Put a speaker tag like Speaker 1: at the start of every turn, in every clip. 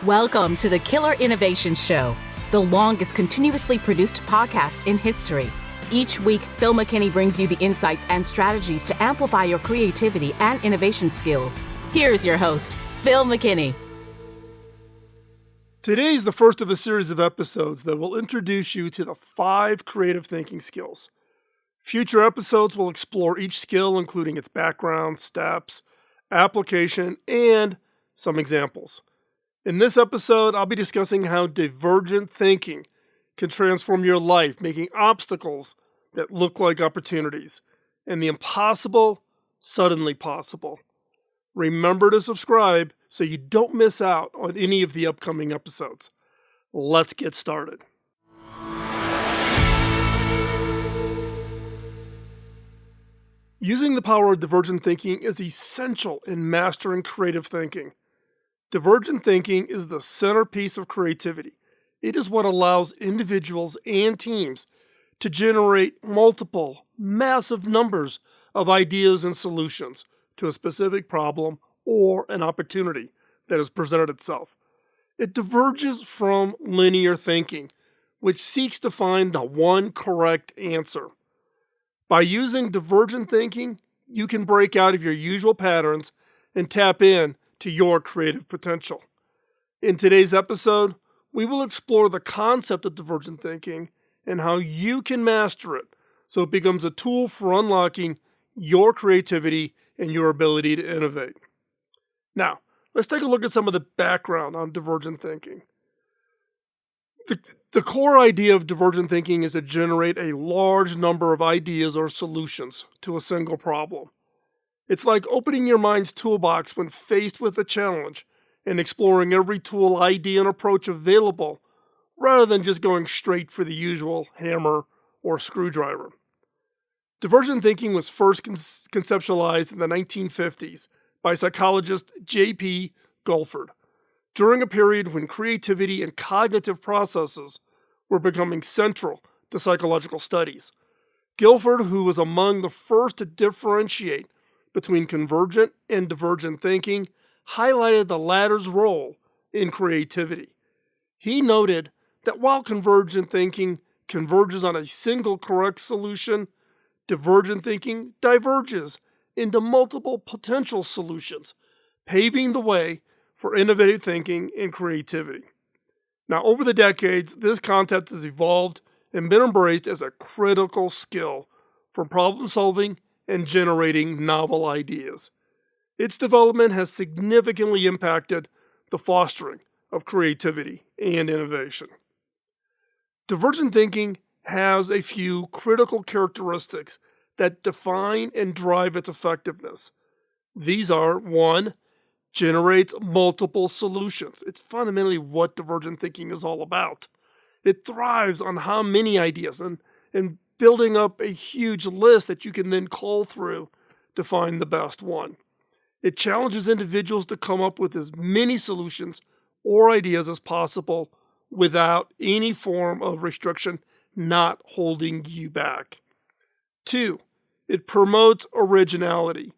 Speaker 1: Welcome to the Killer Innovation Show, the longest continuously produced podcast in history. Each week, Phil McKinney brings you the insights and strategies to amplify your creativity and innovation skills. Here's your host, Phil McKinney.
Speaker 2: Today is the first of a series of episodes that will introduce you to the 5 creative thinking skills. Future episodes will explore each skill, including its background, steps, application, and some examples. In this episode, I'll be discussing how divergent thinking can transform your life, making obstacles that look like opportunities, and the impossible suddenly possible. Remember to subscribe so you don't miss out on any of the upcoming episodes. Let's get started. Using the power of divergent thinking is essential in mastering creative thinking. Divergent thinking is the centerpiece of creativity. It is what allows individuals and teams to generate multiple, massive numbers of ideas and solutions to a specific problem or an opportunity that has presented itself. It diverges from linear thinking, which seeks to find the one correct answer. By using divergent thinking, you can break out of your usual patterns and tap in to your creative potential. In today's episode, we will explore the concept of divergent thinking and how you can master it so it becomes a tool for unlocking your creativity and your ability to innovate. Now, let's take a look at some of the background on divergent thinking. The core idea of divergent thinking is to generate a large number of ideas or solutions to a single problem. It's like opening your mind's toolbox when faced with a challenge and exploring every tool, idea, and approach available rather than just going straight for the usual hammer or screwdriver. Divergent thinking was first conceptualized in the 1950s by psychologist J.P. Guilford during a period when creativity and cognitive processes were becoming central to psychological studies. Guilford, who was among the first to differentiate between convergent and divergent thinking, highlighted the latter's role in creativity. He noted that while convergent thinking converges on a single correct solution, divergent thinking diverges into multiple potential solutions, paving the way for innovative thinking and creativity. Now, over the decades, this concept has evolved and been embraced as a critical skill for problem solving and generating novel ideas. Its development has significantly impacted the fostering of creativity and innovation. Divergent thinking has a few critical characteristics that define and drive its effectiveness. These are: 1, generates multiple solutions. It's fundamentally what divergent thinking is all about. It thrives on how many ideas and building up a huge list that you can then call through to find the best one. It challenges individuals to come up with as many solutions or ideas as possible without any form of restriction, not holding you back. 2, it promotes originality.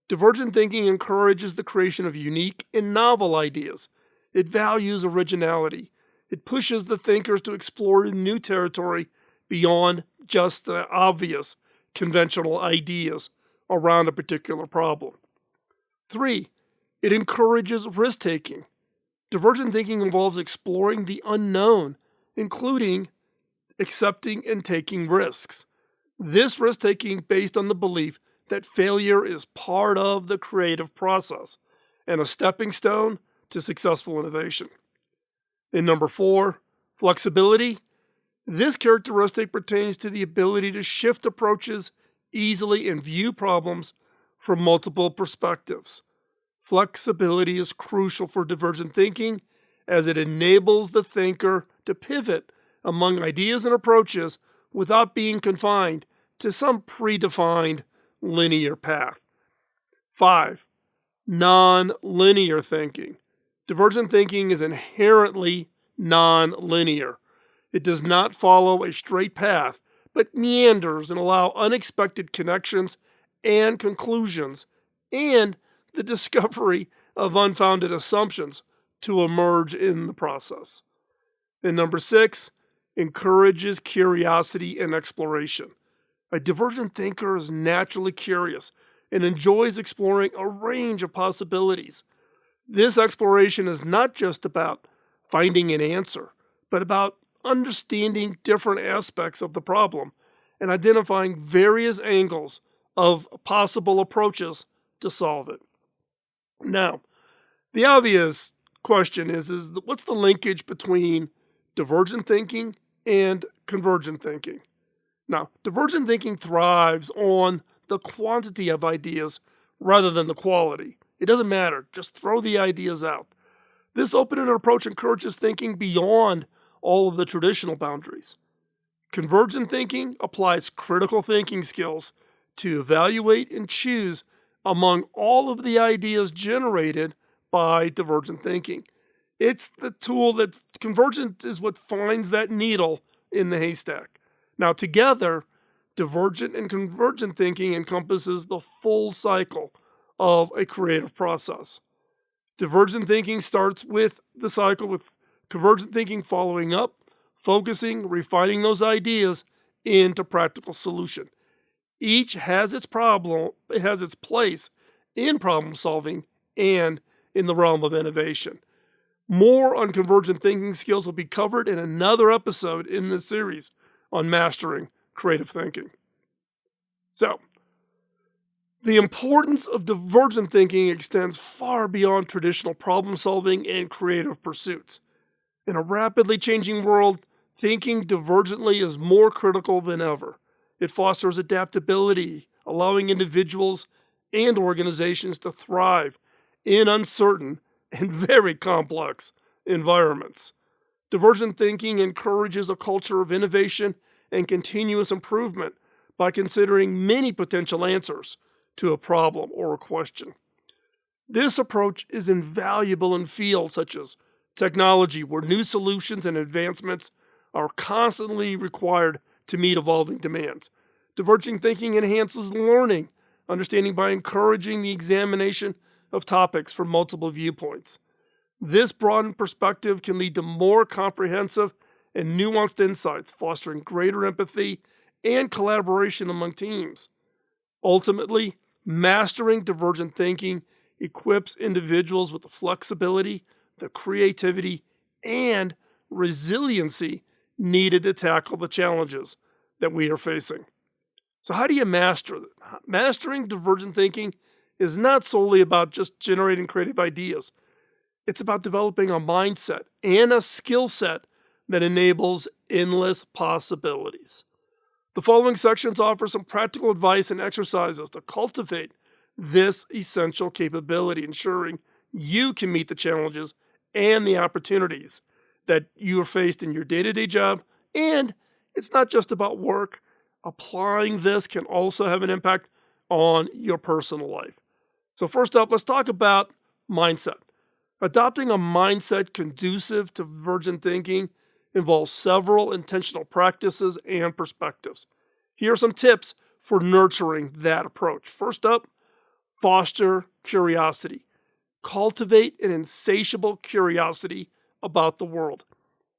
Speaker 2: Divergent thinking encourages the creation of unique and novel ideas. It values originality. It pushes the thinkers to explore new territory beyond just the obvious conventional ideas around a particular problem. 3, it encourages risk-taking. Divergent thinking involves exploring the unknown, including accepting and taking risks. This risk-taking based on the belief that failure is part of the creative process and a stepping stone to successful innovation. And number 4, flexibility. This characteristic pertains to the ability to shift approaches easily and view problems from multiple perspectives. Flexibility is crucial for divergent thinking as it enables the thinker to pivot among ideas and approaches without being confined to some predefined linear path. 5, non-linear thinking. Divergent thinking is inherently non-linear. It does not follow a straight path, but meanders and allows unexpected connections and conclusions, and the discovery of unfounded assumptions to emerge in the process. And number 6, encourages curiosity and exploration. A divergent thinker is naturally curious and enjoys exploring a range of possibilities. This exploration is not just about finding an answer, but about understanding different aspects of the problem and identifying various angles of possible approaches to solve it. Now, the obvious question is what's the linkage between divergent thinking and convergent thinking? Now, divergent thinking thrives on the quantity of ideas rather than the quality. It doesn't matter, just throw the ideas out. This open-ended approach encourages thinking beyond all of the traditional boundaries. Convergent thinking applies critical thinking skills to evaluate and choose among all of the ideas generated by divergent thinking. It's the tool that convergent is what finds that needle in the haystack. Now, together, divergent and convergent thinking encompasses the full cycle of a creative process. Divergent thinking starts with the cycle, with convergent thinking following up, focusing, refining those ideas into practical solution. Each has its problem, it has its place in problem solving and in the realm of innovation. More on convergent thinking skills will be covered in another episode in this series on mastering creative thinking. So, the importance of divergent thinking extends far beyond traditional problem solving and creative pursuits. In a rapidly changing world, thinking divergently is more critical than ever. It fosters adaptability, allowing individuals and organizations to thrive in uncertain and very complex environments. Divergent thinking encourages a culture of innovation and continuous improvement by considering many potential answers to a problem or a question. This approach is invaluable in fields such as technology, where new solutions and advancements are constantly required to meet evolving demands. Divergent thinking enhances learning, understanding by encouraging the examination of topics from multiple viewpoints. This broadened perspective can lead to more comprehensive and nuanced insights, fostering greater empathy and collaboration among teams. Ultimately, mastering divergent thinking equips individuals with the flexibility, the creativity, and resiliency needed to tackle the challenges that we are facing. So how do you master it? Mastering divergent thinking is not solely about just generating creative ideas. It's about developing a mindset and a skill set that enables endless possibilities. The following sections offer some practical advice and exercises to cultivate this essential capability, ensuring you can meet the challenges and the opportunities that you are faced in your day-to-day job. And it's not just about work. Applying this can also have an impact on your personal life. So first up, let's talk about mindset. Adopting a mindset conducive to divergent thinking involves several intentional practices and perspectives. Here are some tips for nurturing that approach. First up, foster curiosity. Cultivate an insatiable curiosity about the world.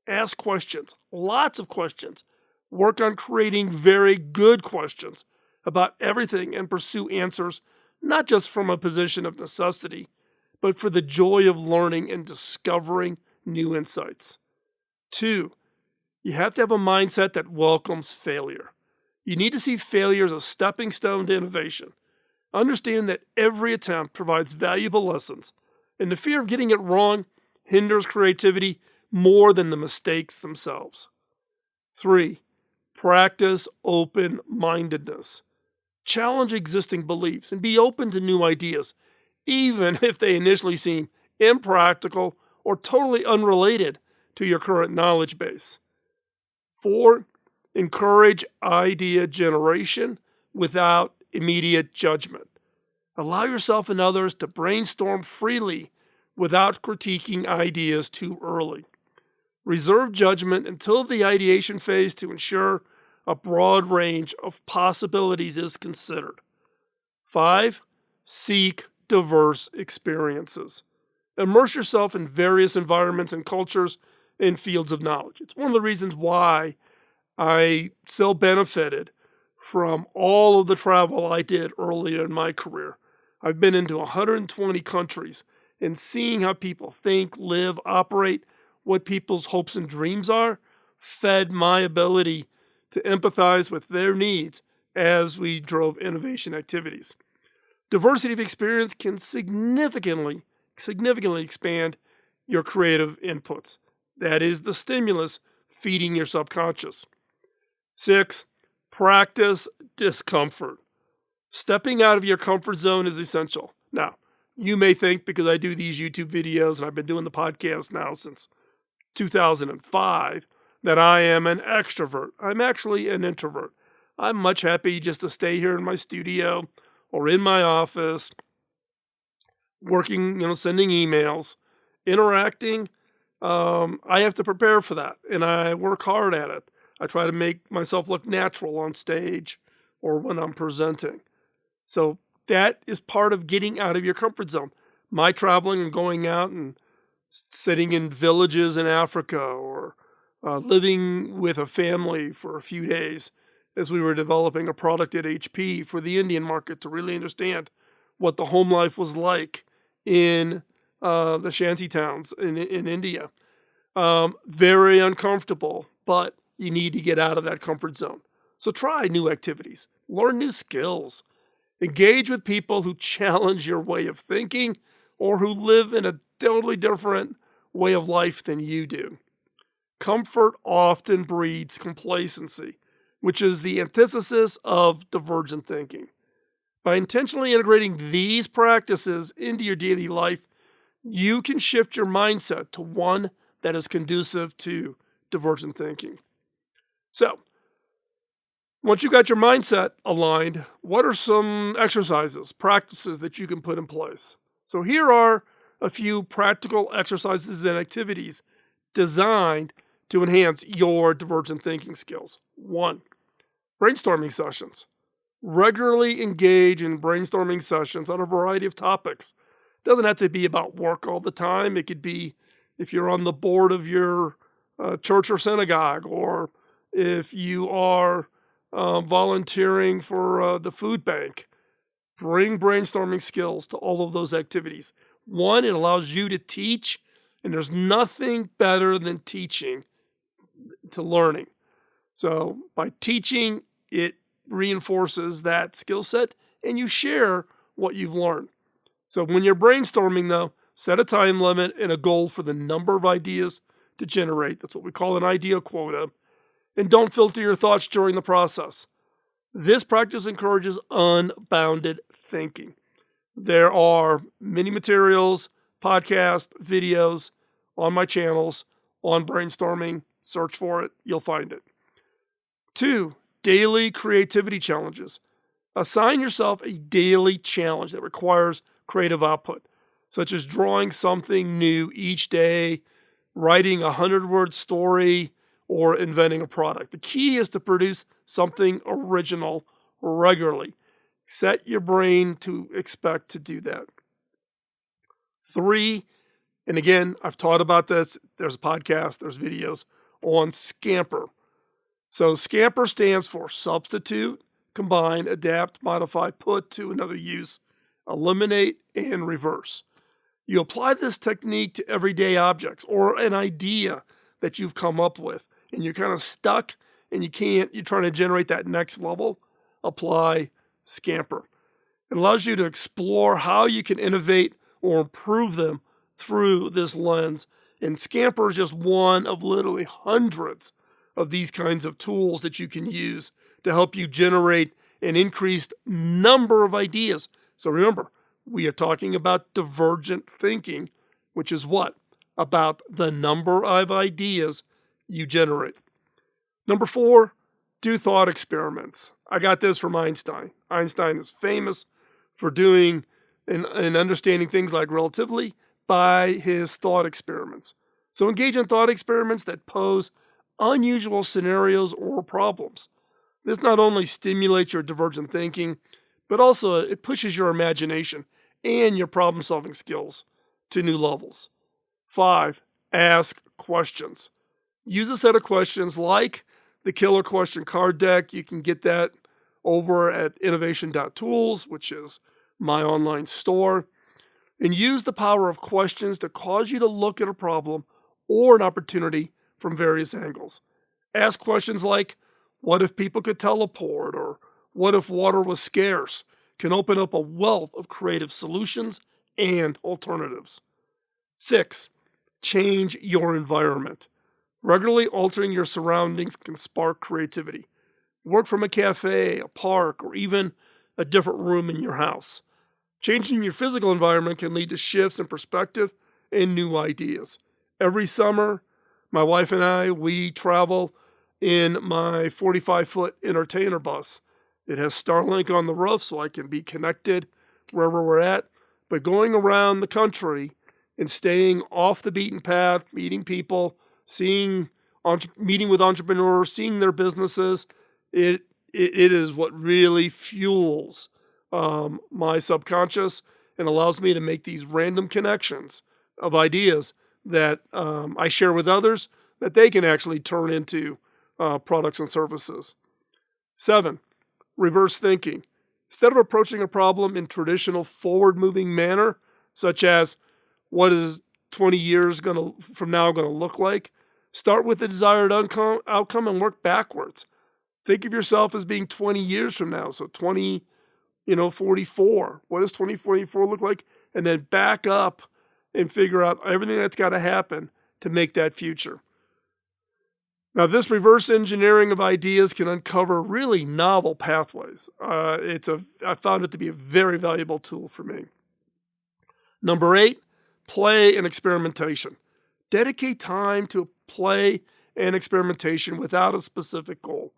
Speaker 2: Ask questions, lots of questions. Work on creating very good questions about everything and pursue answers not just from a position of necessity, but for the joy of learning and discovering new insights. 2, you have to have a mindset that welcomes failure. You need to see failure as a stepping stone to innovation. Understand that every attempt provides valuable lessons, and the fear of getting it wrong hinders creativity more than the mistakes themselves. 3, practice open-mindedness. Challenge existing beliefs and be open to new ideas, even if they initially seem impractical or totally unrelated to your current knowledge base. 4, encourage idea generation without immediate judgment. Allow yourself and others to brainstorm freely without critiquing ideas too early. Reserve judgment until the ideation phase to ensure a broad range of possibilities is considered. 5, seek diverse experiences. Immerse yourself in various environments and cultures and fields of knowledge. It's one of the reasons why I so benefited from all of the travel I did earlier in my career. I've been into 120 countries, and seeing how people think, live, operate, what people's hopes and dreams are, fed my ability to empathize with their needs as we drove innovation activities. Diversity of experience can significantly expand your creative inputs. That is the stimulus feeding your subconscious. 6, practice discomfort. Stepping out of your comfort zone is essential. Now, you may think because I do these YouTube videos and I've been doing the podcast now since 2005 that I am an extrovert. I'm actually an introvert. I'm much happy just to stay here in my studio or in my office, working, sending emails, interacting. I have to prepare for that, and I work hard at it. I try to make myself look natural on stage or when I'm presenting. So that is part of getting out of your comfort zone. My traveling and going out and sitting in villages in Africa or living with a family for a few days as we were developing a product at HP for the Indian market to really understand what the home life was like in the shanty towns in India. Very uncomfortable, but you need to get out of that comfort zone. So try new activities, learn new skills, engage with people who challenge your way of thinking or who live in a totally different way of life than you do. Comfort often breeds complacency, which is the antithesis of divergent thinking. By intentionally integrating these practices into your daily life, you can shift your mindset to one that is conducive to divergent thinking. So, once you got your mindset aligned, what are some exercises, practices that you can put in place? So here are a few practical exercises and activities designed to enhance your divergent thinking skills. 1, brainstorming sessions. Regularly engage in brainstorming sessions on a variety of topics. It doesn't have to be about work all the time. It could be if you're on the board of your church or synagogue, or if you are volunteering for the food bank. Bring brainstorming skills to all of those activities. 1, it allows you to teach, and there's nothing better than teaching to learning. So by teaching, it reinforces that skill set, and you share what you've learned. So when you're brainstorming, though, set a time limit and a goal for the number of ideas to generate. That's what we call an idea quota. And don't filter your thoughts during the process. This practice encourages unbounded thinking. There are many materials, podcasts, videos on my channels on brainstorming. Search for it, you'll find it. 2, daily creativity challenges. Assign yourself a daily challenge that requires creative output, such as drawing something new each day, writing a 100-word story, or inventing a product. The key is to produce something original regularly. Set your brain to expect to do that. 3, and again, I've taught about this. There's a podcast, there's videos on Scamper. So Scamper stands for substitute, combine, adapt, modify, put to another use, eliminate, and reverse. You apply this technique to everyday objects or an idea that you've come up with, and you're kind of stuck and you're trying to generate that next level. Apply Scamper. It allows you to explore how you can innovate or improve them through this lens. And Scamper is just one of literally hundreds of these kinds of tools that you can use to help you generate an increased number of ideas. So remember, we are talking about divergent thinking, which is what? About the number of ideas you generate. Number 4, do thought experiments. I got this from Einstein. Einstein is famous for doing and understanding things like relativity by his thought experiments. So engage in thought experiments that pose unusual scenarios or problems. This not only stimulates your divergent thinking, but also it pushes your imagination and your problem-solving skills to new levels. 5, ask questions. Use a set of questions like the killer question card deck. You can get that over at innovation.tools, which is my online store. And use the power of questions to cause you to look at a problem or an opportunity from various angles. Ask questions like, what if people could teleport? Or what if water was scarce? Can open up a wealth of creative solutions and alternatives. 6, change your environment. Regularly altering your surroundings can spark creativity. Work from a cafe, a park, or even a different room in your house. Changing your physical environment can lead to shifts in perspective and new ideas. Every summer, my wife and I, we travel in my 45-foot entertainer bus. It has Starlink on the roof so I can be connected wherever we're at. But going around the country and staying off the beaten path, meeting people, meeting with entrepreneurs, seeing their businesses, it is what really fuels my subconscious and allows me to make these random connections of ideas that I share with others that they can actually turn into products and services. 7, reverse thinking. Instead of approaching a problem in traditional forward-moving manner, such as what is 20 years from now going to look like, start with the desired outcome and work backwards. Think of yourself as being 20 years from now, so 44. What does 2044 look like? And then back up and figure out everything that's got to happen to make that future. Now, this reverse engineering of ideas can uncover really novel pathways. I found it to be a very valuable tool for me. Number 8, play and experimentation. Dedicate time to play and experimentation without a specific goal.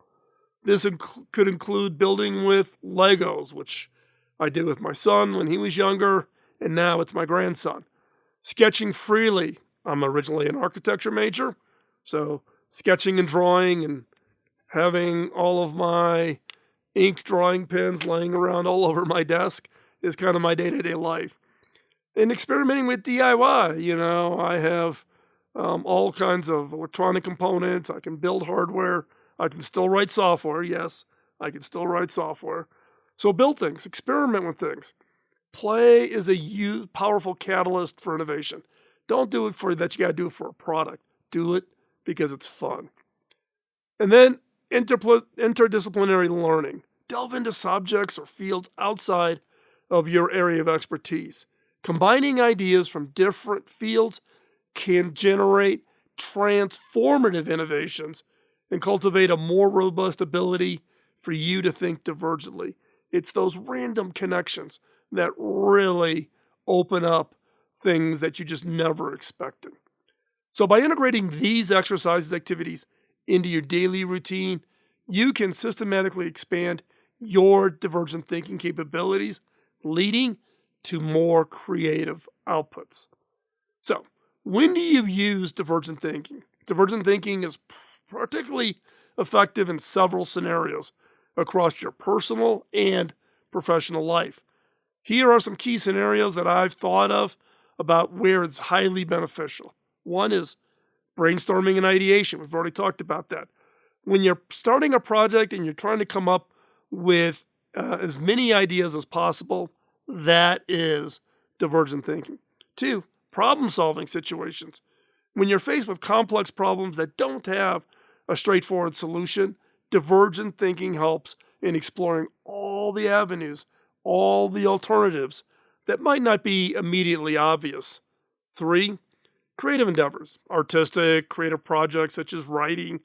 Speaker 2: This could include building with Legos, which I did with my son when he was younger, and now it's my grandson. Sketching freely. I'm originally an architecture major, so sketching and drawing and having all of my ink drawing pens laying around all over my desk is kind of my day-to-day life. And experimenting with DIY, I have all kinds of electronic components. I can build hardware. I can still write software. Yes, I can still write software. So build things, experiment with things. Play is a powerful catalyst for innovation. Don't do it for that you got to do it for a product. Do it because it's fun. And then interdisciplinary learning. Delve into subjects or fields outside of your area of expertise. Combining ideas from different fields can generate transformative innovations and cultivate a more robust ability for you to think divergently. It's those random connections that really open up things that you just never expected. So by integrating these activities into your daily routine, you can systematically expand your divergent thinking capabilities, leading to more creative outputs. So, when do you use divergent thinking? Divergent thinking is particularly effective in several scenarios across your personal and professional life. Here are some key scenarios that I've thought of about where it's highly beneficial. One is brainstorming and ideation. We've already talked about that. When you're starting a project and you're trying to come up with as many ideas as possible, that is divergent thinking. 2, problem-solving situations. When you're faced with complex problems that don't have a straightforward solution, divergent thinking helps in exploring all the avenues, all the alternatives that might not be immediately obvious. 3, creative endeavors. Artistic, creative projects such as writing,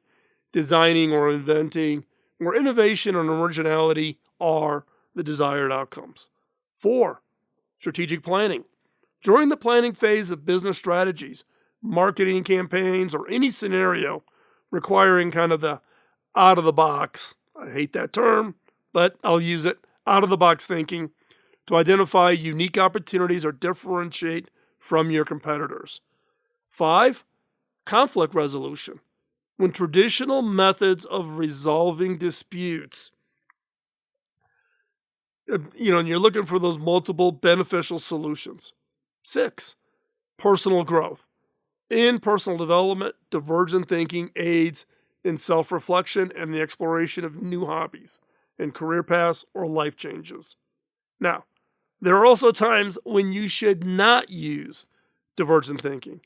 Speaker 2: designing, or inventing, where innovation and originality are the desired outcomes. 4, strategic planning. During the planning phase of business strategies, marketing campaigns, or any scenario requiring kind of the out-of-the-box, I hate that term, but I'll use it, out-of-the-box thinking to identify unique opportunities or differentiate from your competitors. 5, conflict resolution. When traditional methods of resolving disputes, and you're looking for those multiple beneficial solutions. 6, Personal growth. In personal development, divergent thinking aids in self-reflection and the exploration of new hobbies and career paths or life changes. Now, there are also times when you should not use divergent thinking.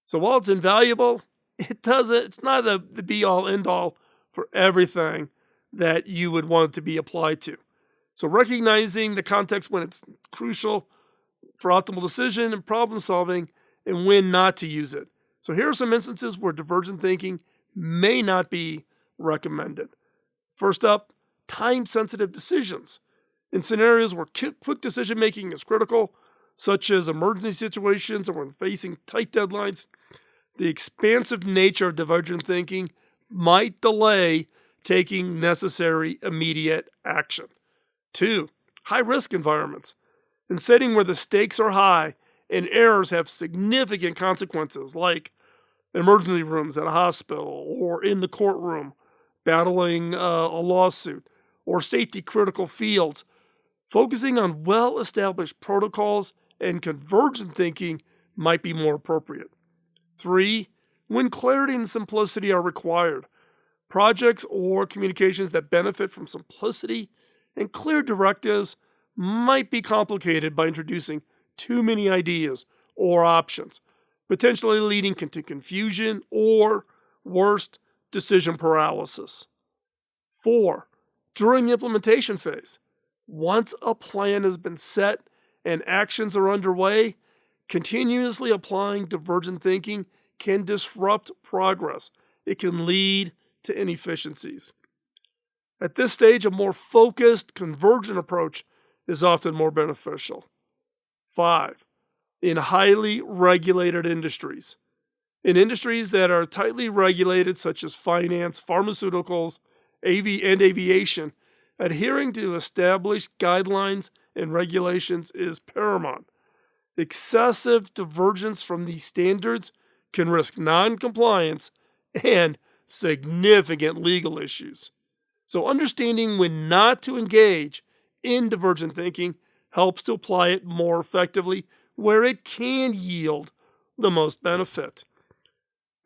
Speaker 2: So while it's invaluable, it's not the be-all, end-all for everything that you would want it to be applied to. So recognizing the context when it's crucial for optimal decision and problem solving and when not to use it. So here are some instances where divergent thinking may not be recommended. First up, time-sensitive decisions. In scenarios where quick decision-making is critical, such as emergency situations or when facing tight deadlines, the expansive nature of divergent thinking might delay taking necessary immediate action. 2. High-risk environments. In settings where the stakes are high and errors have significant consequences, like emergency rooms at a hospital or in the courtroom, battling a lawsuit, or safety-critical fields, focusing on well-established protocols and convergent thinking might be more appropriate. 3. When clarity and simplicity are required. Projects or communications that benefit from simplicity and clear directives might be complicated by introducing too many ideas or options, potentially leading to confusion or, worst, decision paralysis. 4. During the implementation phase. Once a plan has been set and actions are underway, continuously applying divergent thinking can disrupt progress. It can lead to inefficiencies. At this stage, a more focused, convergent approach is often more beneficial. 5. In highly regulated industries. In industries that are tightly regulated, such as finance, pharmaceuticals, and aviation, adhering to established guidelines and regulations is paramount. Excessive divergence from these standards can risk non-compliance and significant legal issues. So understanding when not to engage in divergent thinking helps to apply it more effectively where it can yield the most benefit.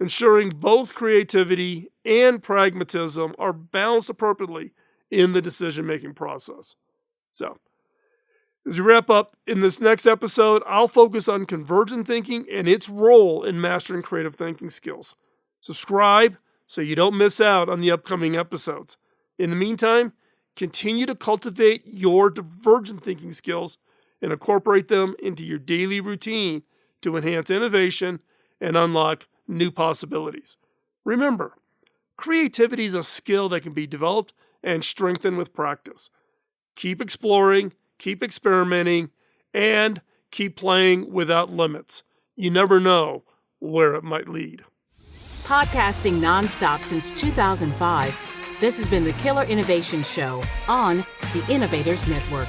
Speaker 2: Ensuring both creativity and pragmatism are balanced appropriately in the decision-making process. So, as we wrap up, in this next episode, I'll focus on convergent thinking and its role in mastering creative thinking skills. Subscribe so you don't miss out on the upcoming episodes. In the meantime, continue to cultivate your divergent thinking skills and incorporate them into your daily routine to enhance innovation and unlock new possibilities. Remember, creativity is a skill that can be developed and strengthened with practice. Keep exploring, keep experimenting, and keep playing without limits. You never know where it might lead.
Speaker 1: Podcasting nonstop since 2005, this has been the Killer Innovation Show on the Innovators Network.